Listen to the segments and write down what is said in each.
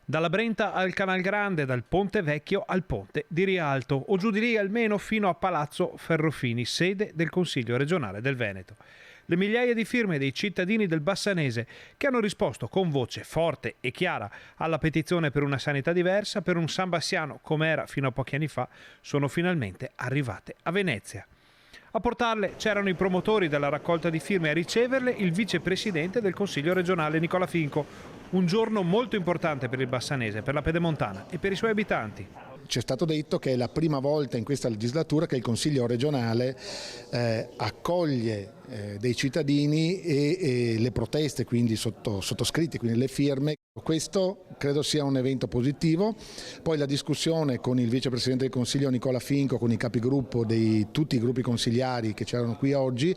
Dalla Brenta al Canal Grande, dal Ponte Vecchio al Ponte di Rialto, o giù di lì almeno fino a Palazzo Ferrofini, sede del Consiglio regionale del Veneto. Le migliaia di firme dei cittadini del Bassanese che hanno risposto con voce forte e chiara alla petizione per una sanità diversa, per un San Bassiano come era fino a pochi anni fa, sono finalmente arrivate a Venezia. A portarle c'erano i promotori della raccolta di firme, a riceverle il vicepresidente del Consiglio regionale Nicola Finco. Un giorno molto importante per il Bassanese, per la Pedemontana e per i suoi abitanti. Ci è stato detto che è la prima volta in questa legislatura che il Consiglio regionale accoglie dei cittadini e le proteste, quindi sottoscritti, quindi le firme. Questo credo sia un evento positivo. Poi la discussione con il vicepresidente del Consiglio Nicola Finco, con i capigruppo di tutti i gruppi consigliari che c'erano qui oggi,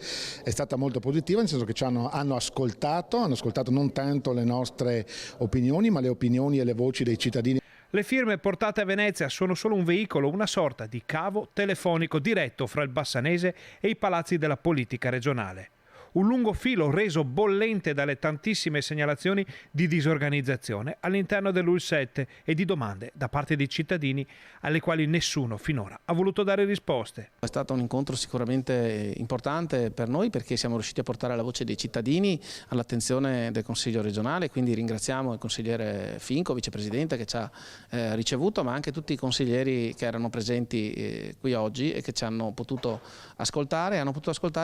è stata molto positiva, nel senso che hanno ascoltato non tanto le nostre opinioni, ma le opinioni e le voci dei cittadini. Le firme portate a Venezia sono solo un veicolo, una sorta di cavo telefonico diretto fra il Bassanese e i palazzi della politica regionale. Un lungo filo reso bollente dalle tantissime segnalazioni di disorganizzazione all'interno dell'UL7 e di domande da parte dei cittadini alle quali nessuno finora ha voluto dare risposte. È stato un incontro sicuramente importante per noi perché siamo riusciti a portare la voce dei cittadini all'attenzione del Consiglio regionale, quindi ringraziamo il consigliere Finco, vicepresidente, che ci ha ricevuto, ma anche tutti i consiglieri che erano presenti qui oggi e che ci hanno potuto ascoltare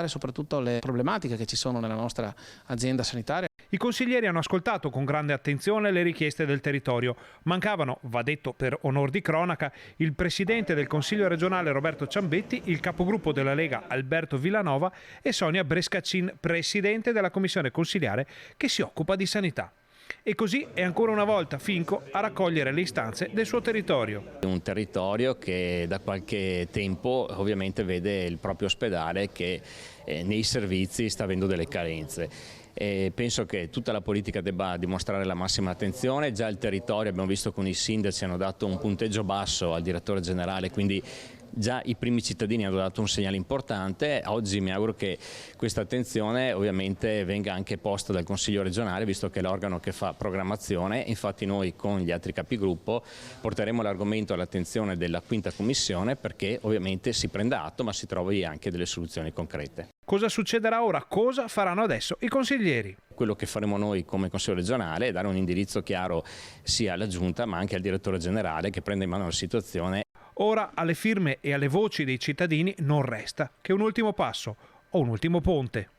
soprattutto le problematiche che ci sono nella nostra azienda sanitaria. I consiglieri hanno ascoltato con grande attenzione le richieste del territorio. Mancavano, va detto per onor di cronaca, il presidente del Consiglio regionale Roberto Ciambetti, il capogruppo della Lega Alberto Villanova e Sonia Brescacin, presidente della commissione consiliare che si occupa di sanità. E così è ancora una volta Finco a raccogliere le istanze del suo territorio. Un territorio che da qualche tempo ovviamente vede il proprio ospedale che nei servizi sta avendo delle carenze. E penso che tutta la politica debba dimostrare la massima attenzione. Già il territorio, abbiamo visto con i sindaci, hanno dato un punteggio basso al direttore generale, quindi già i primi cittadini hanno dato un segnale importante. Oggi mi auguro che questa attenzione ovviamente venga anche posta dal Consiglio regionale, visto che è l'organo che fa programmazione. Infatti noi con gli altri capigruppo porteremo l'argomento all'attenzione della quinta commissione perché ovviamente si prenda atto ma si trovi anche delle soluzioni concrete. Cosa succederà ora? Cosa faranno adesso i consiglieri? Quello che faremo noi come Consiglio regionale è dare un indirizzo chiaro sia alla Giunta ma anche al direttore generale che prenda in mano la situazione. Ora alle firme e alle voci dei cittadini non resta che un ultimo passo o un ultimo ponte.